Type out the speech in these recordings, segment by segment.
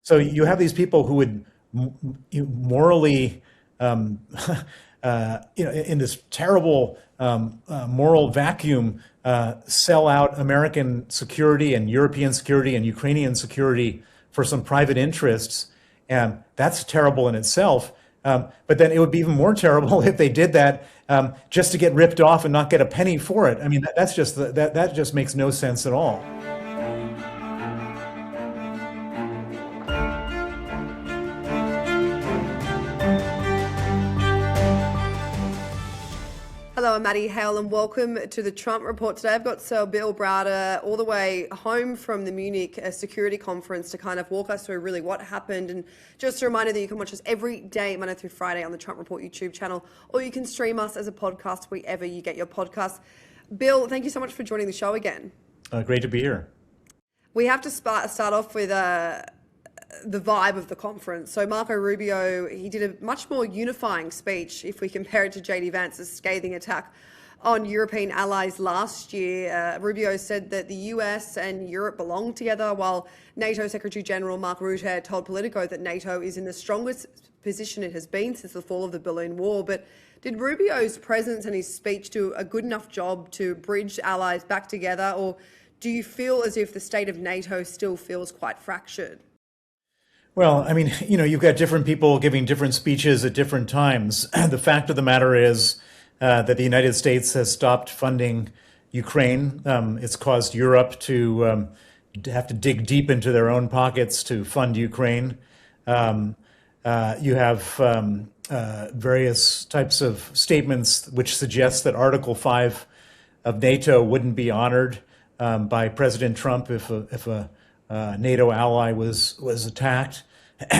So you have these people who would morally, in this terrible moral vacuum, sell out American security and European security and Ukrainian security for some private interests. And that's terrible in itself. But then it would be even more terrible if they did that just to get ripped off and not get a penny for it. I mean, that just makes no sense at all. Hello, I'm Maddie Hale and welcome to the Trump Report. Today I've got Sir Bill Browder all the way home from the Munich Security Conference to kind of walk us through really what happened. And just a reminder that you can watch us every day, Monday through Friday on the Trump Report YouTube channel, or you can stream us as a podcast wherever you get your podcasts. Bill, thank you so much for joining the show again. Great to be here. We have to start off with the vibe of the conference. So Marco Rubio, he did a much more unifying speech if we compare it to JD Vance's scathing attack on European allies last year. Rubio said that the US and Europe belong together, while NATO Secretary General Mark Rutte told Politico that NATO is in the strongest position it has been since the fall of the Berlin Wall. But did Rubio's presence and his speech do a good enough job to bridge allies back together, or do you feel as if the state of NATO still feels quite fractured? Well, I mean, you've got different people giving different speeches at different times. The fact of the matter is that the United States has stopped funding Ukraine. It's caused Europe to have to dig deep into their own pockets to fund Ukraine. You have various types of statements which suggest that Article 5 of NATO wouldn't be honored by President Trump if a NATO ally was attacked.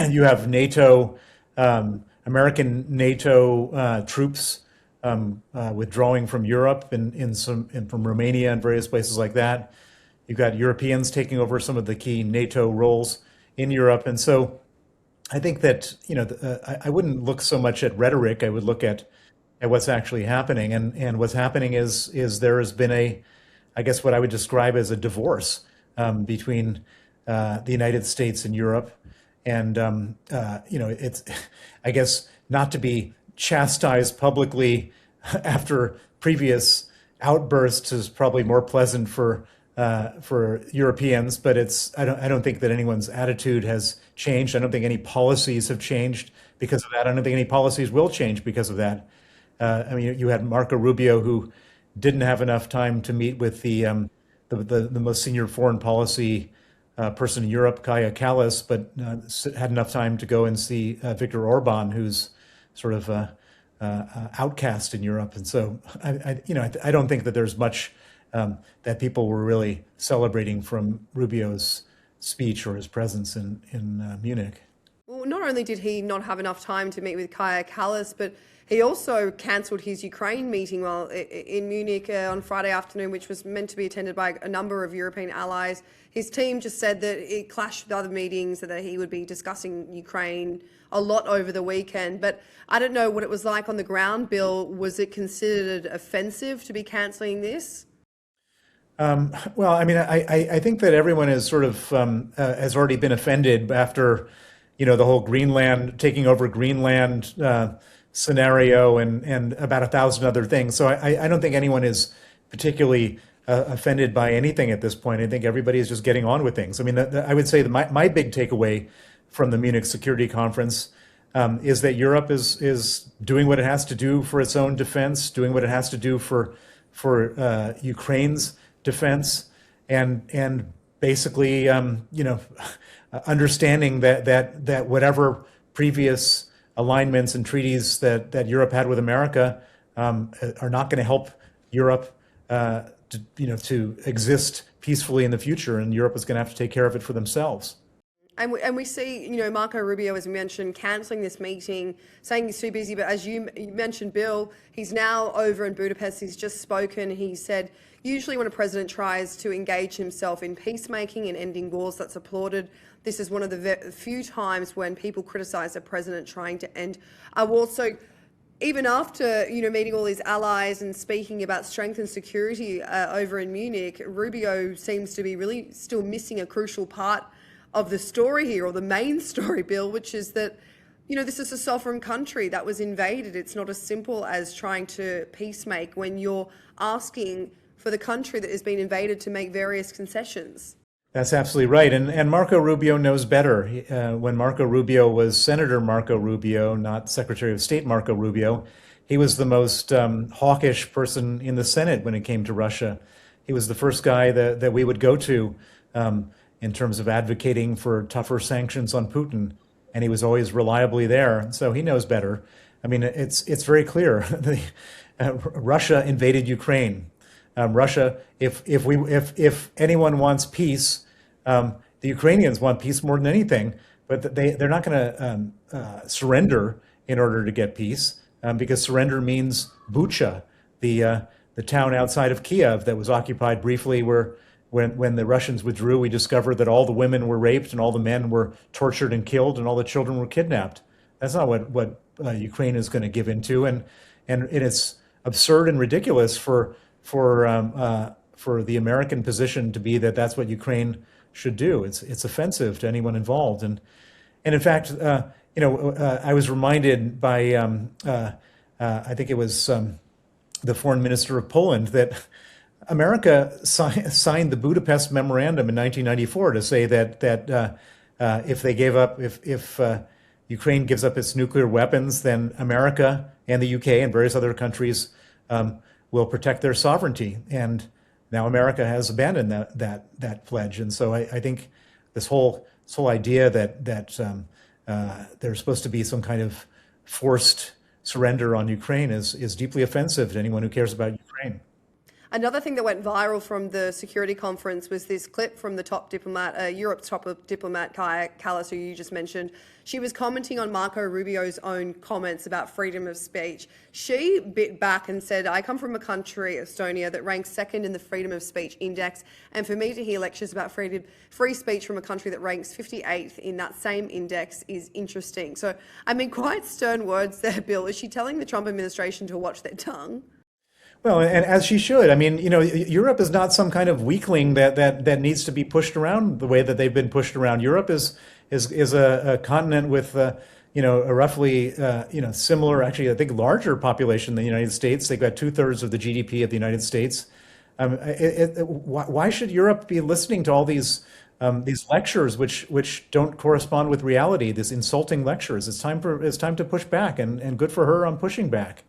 You have NATO, American NATO troops withdrawing from Europe and from Romania and various places like that. You've got Europeans taking over some of the key NATO roles in Europe, and so I think that I wouldn't look so much at rhetoric. I would look at what's actually happening, and what's happening is there has been I guess what I would describe as a divorce between the United States and Europe. And, it's, I guess, not to be chastised publicly after previous outbursts is probably more pleasant for Europeans, but I don't think that anyone's attitude has changed. I don't think any policies have changed because of that. I don't think any policies will change because of that. I mean, you had Marco Rubio, who didn't have enough time to meet with the most senior foreign policy person in Europe, Kaja Kallas, but had enough time to go and see Viktor Orban, who's sort of outcast in Europe. And so, I don't think that there's much that people were really celebrating from Rubio's speech or his presence in Munich. Well, not only did he not have enough time to meet with Kaja Kallas, but he also cancelled his Ukraine meeting while in Munich on Friday afternoon, which was meant to be attended by a number of European allies. His team just said that it clashed with other meetings, that he would be discussing Ukraine a lot over the weekend. But I don't know what it was like on the ground, Bill. Was it considered offensive to be cancelling this? Well, I mean, I think that everyone is sort of has already been offended after, the whole Greenland, taking over Greenland scenario and about 1,000 other things. So I don't think anyone is particularly offended by anything at this point. I think everybody is just getting on with things. I mean, I would say that my big takeaway from the Munich Security Conference is that Europe is doing what it has to do for its own defense, doing what it has to do for Ukraine's defense, and basically, understanding that whatever previous alignments and treaties that Europe had with America are not going to help Europe to exist peacefully in the future, and Europe is going to have to take care of it for themselves. And we see, Marco Rubio, as we mentioned, cancelling this meeting, saying he's too busy. But as you mentioned, Bill, he's now over in Budapest. He's just spoken. He said, usually when a president tries to engage himself in peacemaking and ending wars, that's applauded. This is one of the few times when people criticise a president trying to end a war. So even after, meeting all his allies and speaking about strength and security over in Munich, Rubio seems to be really still missing a crucial part of the story here, or the main story, Bill, which is that, this is a sovereign country that was invaded. It's not as simple as trying to peacemake when you're asking for the country that has been invaded to make various concessions. That's absolutely right. And Marco Rubio knows better. When Marco Rubio was Senator Marco Rubio, not Secretary of State Marco Rubio, he was the most hawkish person in the Senate when it came to Russia. He was the first guy that we would go to in terms of advocating for tougher sanctions on Putin. And he was always reliably there. So he knows better. I mean, it's very clear. Russia invaded Ukraine. Russia, if anyone wants peace, the Ukrainians want peace more than anything, but they're not going to surrender in order to get peace, because surrender means Bucha, the town outside of Kiev that was occupied briefly, where when the Russians withdrew, we discovered that all the women were raped and all the men were tortured and killed and all the children were kidnapped. That's not what Ukraine is going to give into, and it's absurd and ridiculous for the American position to be that that's what Ukraine should do. It's offensive to anyone involved, and in fact, I was reminded by I think it was the foreign minister of Poland that America signed the Budapest Memorandum in 1994 to say that if they gave up, if Ukraine gives up its nuclear weapons, then America and the UK and various other countries will protect their sovereignty. And now America has abandoned that pledge. And so I think this whole idea that there's supposed to be some kind of forced surrender on Ukraine is deeply offensive to anyone who cares about Ukraine. Another thing that went viral from the security conference was this clip from the top diplomat, Europe's top diplomat, Kaja Kallas, who you just mentioned. She was commenting on Marco Rubio's own comments about freedom of speech. She bit back and said, I come from a country, Estonia, that ranks second in the freedom of speech index. And for me to hear lectures about free speech from a country that ranks 58th in that same index is interesting. So, I mean, quite stern words there, Bill. Is she telling the Trump administration to watch their tongue? Well, and as she should. I mean, Europe is not some kind of weakling that needs to be pushed around the way that they've been pushed around. Europe is a continent with a roughly similar, actually I think larger population than the United States. They've got 2/3 of the GDP of the United States. Why should Europe be listening to all these lectures which don't correspond with reality? These insulting lectures. It's time to push back, and good for her on pushing back.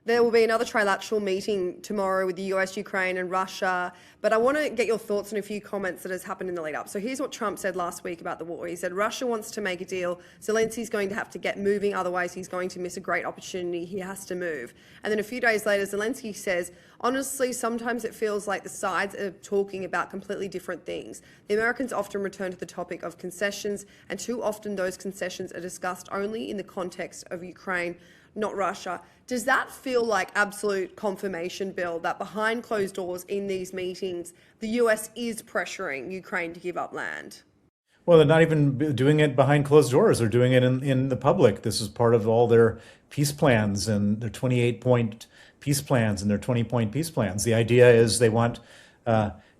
There will be another trilateral meeting tomorrow with the US, Ukraine and Russia, but I want to get your thoughts on a few comments that has happened in the lead up. So here's what Trump said last week about the war. He said, Russia wants to make a deal. Zelensky's going to have to get moving, otherwise he's going to miss a great opportunity. He has to move. And then a few days later, Zelensky says, honestly, sometimes it feels like the sides are talking about completely different things. The Americans often return to the topic of concessions, and too often those concessions are discussed only in the context of Ukraine, not Russia. Does that feel like absolute confirmation, Bill, that behind closed doors in these meetings, the US is pressuring Ukraine to give up land? Well, they're not even doing it behind closed doors. They're doing it in the public. This is part of all their peace plans and their 28-point peace plans and their 20-point peace plans. The idea is they want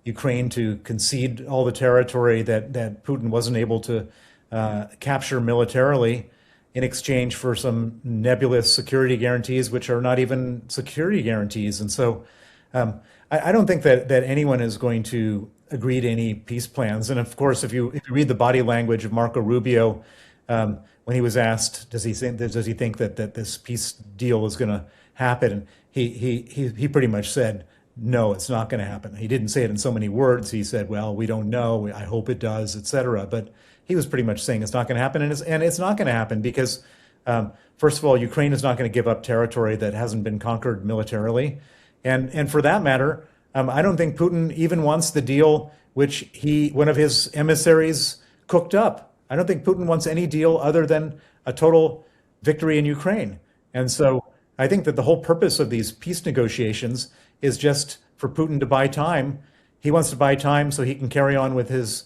Ukraine to concede all the territory that Putin wasn't able to capture militarily, in exchange for some nebulous security guarantees, which are not even security guarantees. And so I don't think that anyone is going to agree to any peace plans. And of course, if you read the body language of Marco Rubio, when he was asked, does he think that this peace deal is going to happen? He pretty much said, no, it's not going to happen. He didn't say it in so many words. He said, well, we don't know. I hope it does, et cetera. But he was pretty much saying it's not going to happen, and it's not going to happen because, first of all, Ukraine is not going to give up territory that hasn't been conquered militarily, and for that matter, I don't think Putin even wants the deal which one of his emissaries cooked up. I don't think Putin wants any deal other than a total victory in Ukraine, and so I think that the whole purpose of these peace negotiations is just for Putin to buy time. He wants to buy time so he can carry on with his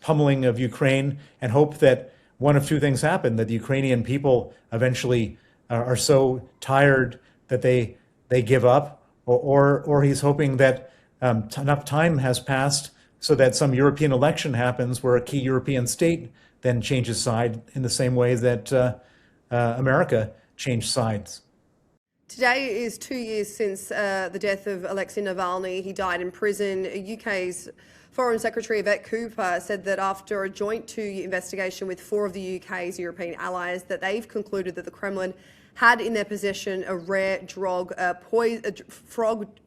pummeling of Ukraine and hope that one of two things happen, that the Ukrainian people eventually are so tired that they give up, or he's hoping that enough time has passed so that some European election happens where a key European state then changes side in the same way that America changed sides. Today is 2 years since the death of Alexei Navalny. He died in prison. UK's Foreign Secretary Yvette Cooper said that after a joint two-year investigation with four of the UK's European allies, that they've concluded that the Kremlin had in their possession a rare frog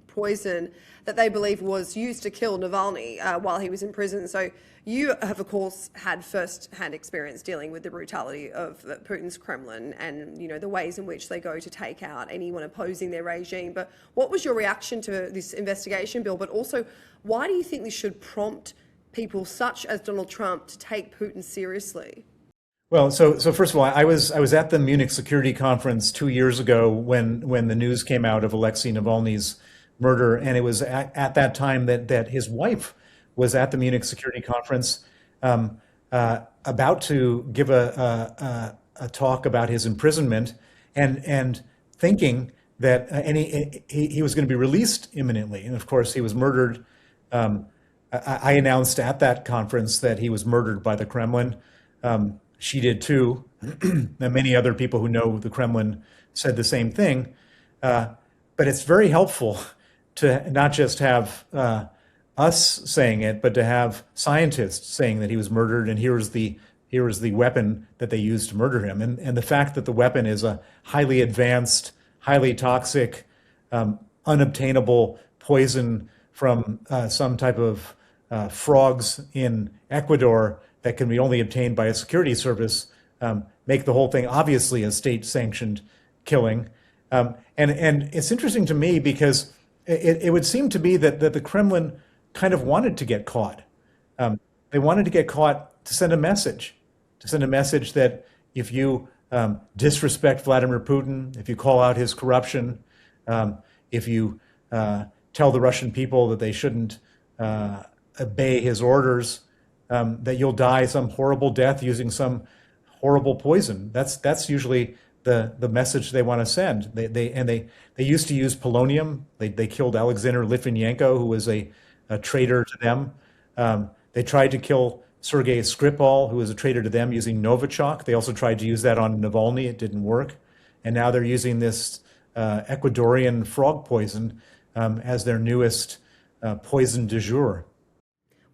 poison that they believe was used to kill Navalny while he was in prison. So you have, of course, had first-hand experience dealing with the brutality of Putin's Kremlin and, you know, the ways in which they go to take out anyone opposing their regime. But what was your reaction to this investigation, Bill? But also, why do you think this should prompt people such as Donald Trump to take Putin seriously? Well, so first of all, I was at the Munich Security Conference 2 years ago when the news came out of Alexei Navalny's murder, and it was at that time that his wife was at the Munich Security Conference, about to give a talk about his imprisonment, and thinking that he was going to be released imminently. And of course, he was murdered. I announced at that conference that he was murdered by the Kremlin. She did too. And many other people who know the Kremlin said the same thing. But it's very helpful to not just have us saying it, but to have scientists saying that he was murdered, and here is the weapon that they used to murder him. And the fact that the weapon is a highly advanced, highly toxic, unobtainable poison from some type of frogs in Ecuador that can be only obtained by a security service, make the whole thing obviously a state-sanctioned killing. And it's interesting to me because it would seem to be that the Kremlin kind of wanted to get caught. They wanted to get caught to send a message that if you disrespect Vladimir Putin, if you call out his corruption, if you tell the Russian people that they shouldn't obey his orders, that you'll die some horrible death using some horrible poison. That's usually the message they want to send. They used to use polonium. They killed Alexander Litvinenko, who was a traitor to them. They tried to kill Sergei Skripal, who was a traitor to them, using Novichok. They also tried to use that on Navalny. It didn't work. And now they're using this Ecuadorian frog poison as their newest poison du jour.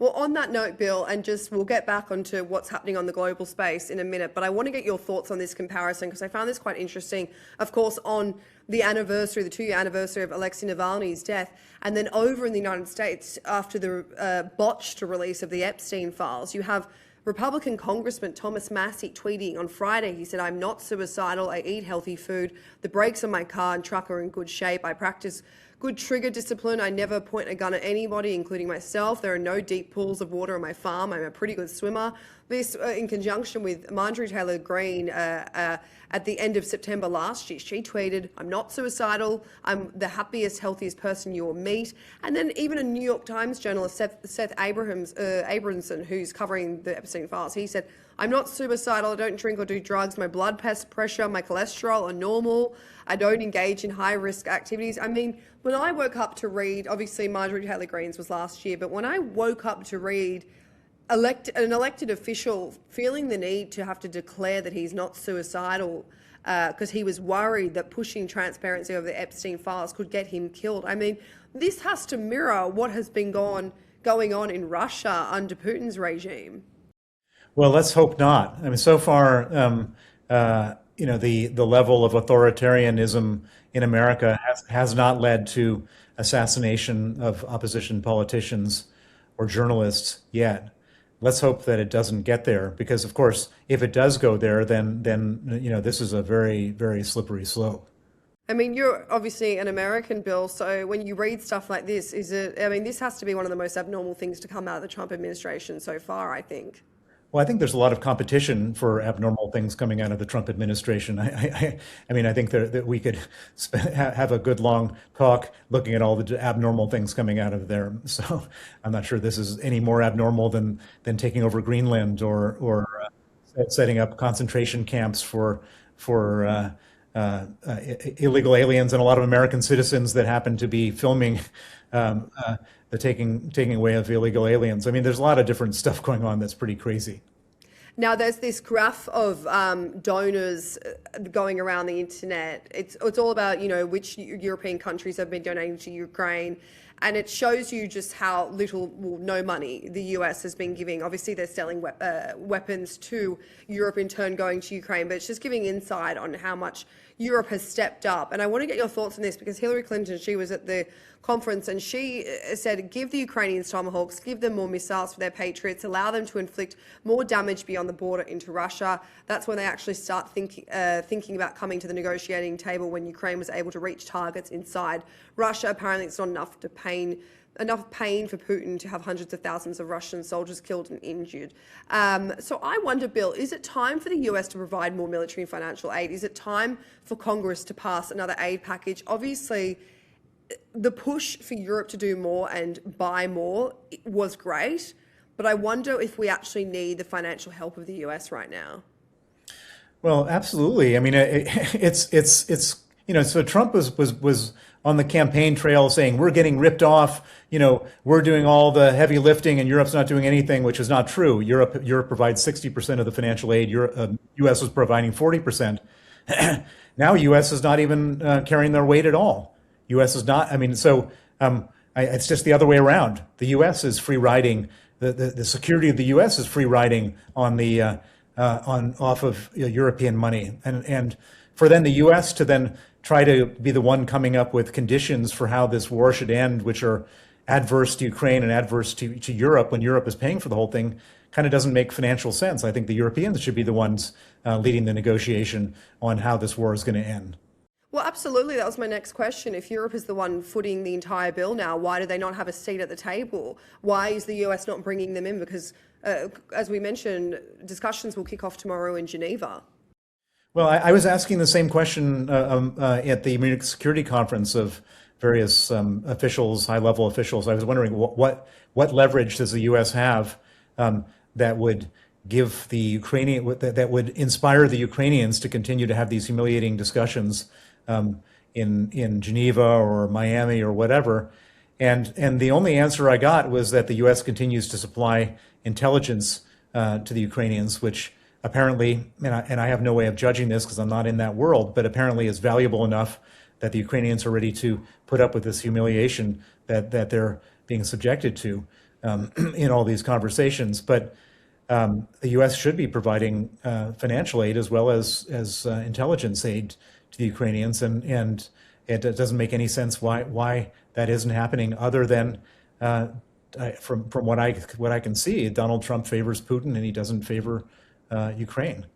Well, on that note, Bill, and just we'll get back onto what's happening on the global space in a minute, but I want to get your thoughts on this comparison because I found this quite interesting. Of course, on the anniversary, the 2-year anniversary of Alexei Navalny's death, and then over in the United States, after the botched release of the Epstein files, you have Republican Congressman Thomas Massey tweeting on Friday. He said, "I'm not suicidal. I eat healthy food. The brakes on my car and truck are in good shape. I practice good trigger discipline. I never point a gun at anybody, including myself. There are no deep pools of water on my farm. I'm a pretty good swimmer." This in conjunction with Marjorie Taylor Greene at the end of September last year. She tweeted, "I'm not suicidal. I'm the happiest, healthiest person you will meet." And then even a New York Times journalist, Seth Abramson, who's covering the Epstein files, he said, "I'm not suicidal. I don't drink or do drugs. My blood pressure, my cholesterol are normal. I don't engage in high-risk activities." I mean, when I woke up to read, obviously Marjorie Taylor Greene's was last year, but when I woke up to read an elected official feeling the need to have to declare that he's not suicidal because he was worried that pushing transparency over the Epstein files could get him killed. I mean, this has to mirror what has been going on in Russia under Putin's regime. Well, let's hope not. I mean, so far, the level of authoritarianism in America has not led to assassination of opposition politicians or journalists yet. Let's hope that it doesn't get there, because of course, if it does go there, then this is a very, very slippery slope. I mean, you're obviously an American, Bill, so when you read stuff like this, this has to be one of the most abnormal things to come out of the Trump administration so far, I think. Well, I think there's a lot of competition for abnormal things coming out of the Trump administration. I mean, I think that we could have a good long talk looking at all the abnormal things coming out of there. So I'm not sure this is any more abnormal than taking over Greenland or setting up concentration camps for illegal aliens and a lot of American citizens that happen to be filming the taking away of illegal aliens. I mean, there's a lot of different stuff going on that's pretty crazy. Now, there's this graph of donors going around the internet. It's all about, which European countries have been donating to Ukraine. And it shows you just how little, well, no money the US has been giving. Obviously, they're selling weapons to Europe, in turn going to Ukraine. But it's just giving insight on how much Europe has stepped up. And I want to get your thoughts on this, because Hillary Clinton, she was at the conference and she said, give the Ukrainians Tomahawks, give them more missiles for their Patriots, allow them to inflict more damage beyond the border into Russia. That's when they actually start thinking about coming to the negotiating table, when Ukraine was able to reach targets inside Russia. Apparently it's not enough pain for Putin to have hundreds of thousands of Russian soldiers killed and injured. So I wonder, Bill, is it time for the US to provide more military and financial aid? Is it time for Congress to pass another aid package? Obviously, the push for Europe to do more and buy more was great, but I wonder if we actually need the financial help of the US right now. Well, absolutely. I mean, so Trump was on the campaign trail saying we're getting ripped off. We're doing all the heavy lifting and Europe's not doing anything, which is not true. Europe provides 60% of the financial aid. US was providing 40%. Now US is not even carrying their weight at all. US is not. I mean, so it's just the other way around. The US is free riding. The security of the US is free riding on the off of European money, and for then the US to then try to be the one coming up with conditions for how this war should end, which are adverse to Ukraine and adverse to Europe, when Europe is paying for the whole thing, kind of doesn't make financial sense. I think the Europeans should be the ones leading the negotiation on how this war is going to end. Well, absolutely. That was my next question. If Europe is the one footing the entire bill now, why do they not have a seat at the table? Why is the US not bringing them in? Because, as we mentioned, discussions will kick off tomorrow in Geneva. Well, I was asking the same question at the Munich Security Conference of various officials, high-level officials. I was wondering what leverage does the U.S. have that would give the that would inspire the Ukrainians to continue to have these humiliating discussions in Geneva or Miami or whatever. And the only answer I got was that the U.S. continues to supply intelligence to the Ukrainians, which apparently, and I have no way of judging this because I'm not in that world, but apparently is valuable enough that the Ukrainians are ready to put up with this humiliation that they're being subjected to in all these conversations. But the U.S. should be providing financial aid as well as intelligence aid to the Ukrainians, and it doesn't make any sense why that isn't happening. Other than from what I can see, Donald Trump favors Putin and he doesn't favor Ukraine.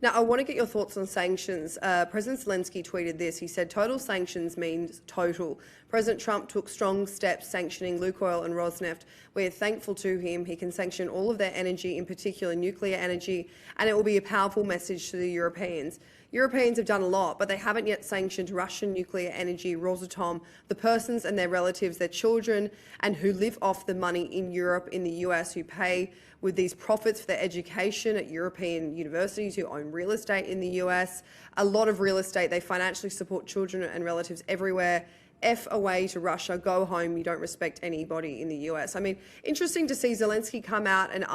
Now, I want to get your thoughts on sanctions. President Zelensky tweeted this. He said, total sanctions means total. President Trump took strong steps sanctioning Lukoil and Rosneft. We're thankful to him. He can sanction all of their energy, in particular nuclear energy, and it will be a powerful message to the Europeans. Europeans have done a lot, but they haven't yet sanctioned Russian nuclear energy, Rosatom, the persons and their relatives, their children, and who live off the money in Europe, in the US, who pay with these profits for their education at European universities, who own real estate in the US. A lot of real estate, they financially support children and relatives everywhere. F away to Russia, go home, you don't respect anybody in the US. I mean, interesting to see Zelensky come out and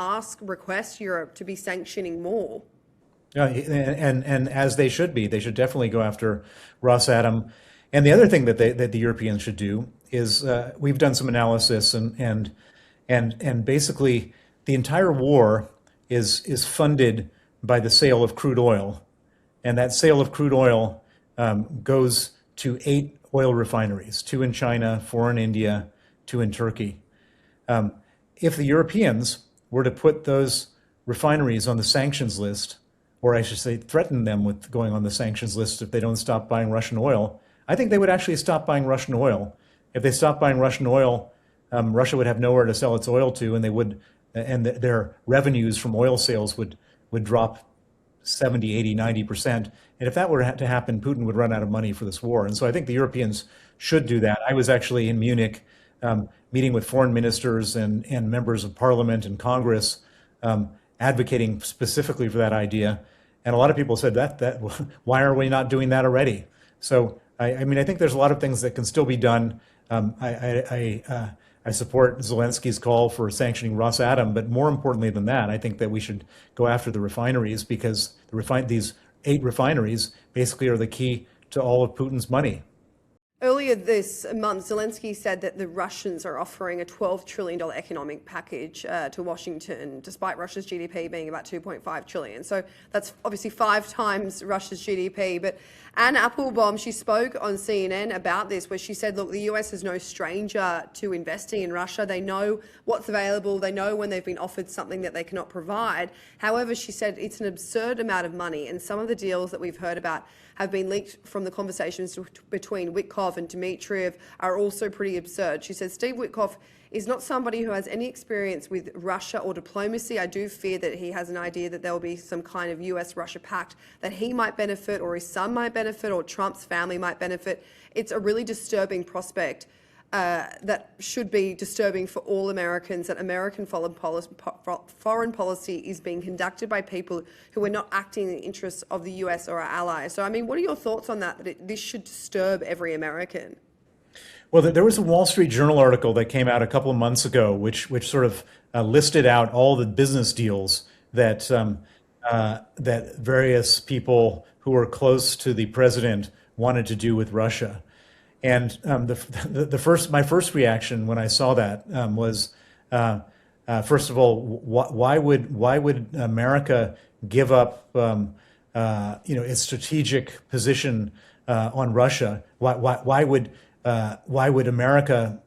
request Europe to be sanctioning more. Yeah, and as they should be. They should definitely go after Rosatom. And the other thing that the Europeans should do is we've done some analysis and basically the entire war is funded by the sale of crude oil, and that sale of crude oil goes to 8 oil refineries, 2 in China, 4 in India, 2 in Turkey. If the Europeans were to put those refineries on the sanctions list, or I should say threaten them with going on the sanctions list if they don't stop buying Russian oil, I think they would actually stop buying Russian oil. If they stopped buying Russian oil, Russia would have nowhere to sell its oil to, and their revenues from oil sales would drop 70, 80, 90%. And if that were to happen, Putin would run out of money for this war. And so I think the Europeans should do that. I was actually in Munich meeting with foreign ministers and members of parliament and Congress advocating specifically for that idea. And a lot of people said why are we not doing that already? So, I mean, I think there's a lot of things that can still be done. I support Zelensky's call for sanctioning Rosatom, but more importantly than that, I think that we should go after the refineries, because these 8 refineries basically are the key to all of Putin's money. Earlier this month, Zelensky said that the Russians are offering a $12 trillion economic package to Washington, despite Russia's GDP being about $2.5 trillion. So that's obviously 5 times Russia's GDP. But Anne Applebaum, she spoke on CNN about this, where she said, look, the US is no stranger to investing in Russia. They know what's available. They know when they've been offered something that they cannot provide. However, she said it's an absurd amount of money. And some of the deals that we've heard about have been leaked from the conversations between Witkoff and Dmitriev are also pretty absurd. She says Steve Witkoff is not somebody who has any experience with Russia or diplomacy. I do fear that he has an idea that there will be some kind of US-Russia pact that he might benefit, or his son might benefit, or Trump's family might benefit. It's a really disturbing prospect that should be disturbing for all Americans, that American foreign policy is being conducted by people who are not acting in the interests of the US or our allies. So, I mean, what are your thoughts on that, this should disturb every American? Well, there was a Wall Street Journal article that came out a couple of months ago, which sort of listed out all the business deals that that various people who were close to the president wanted to do with Russia. And my first reaction when I saw that was, first of all, why would America give up its strategic position on Russia? Why would America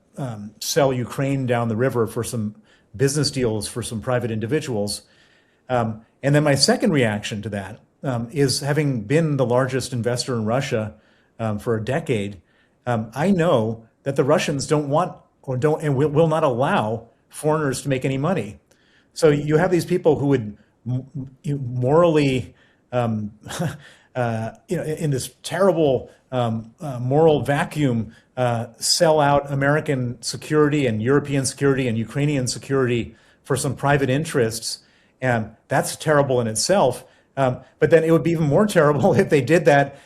sell Ukraine down the river for some business deals for some private individuals? And then my second reaction to that is, having been the largest investor in Russia for a decade, I know that the Russians don't want or don't and will not allow foreigners to make any money. So you have these people who would morally, in this terrible moral vacuum, sell out American security and European security and Ukrainian security for some private interests. And that's terrible in itself. But then it would be even more terrible if they did that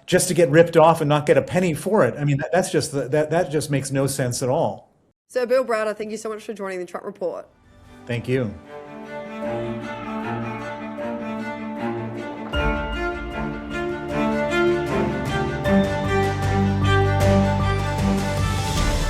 just to get ripped off and not get a penny for it. I mean, that just makes no sense at all. So, Bill Browder, thank you so much for joining the Trump Report. Thank you.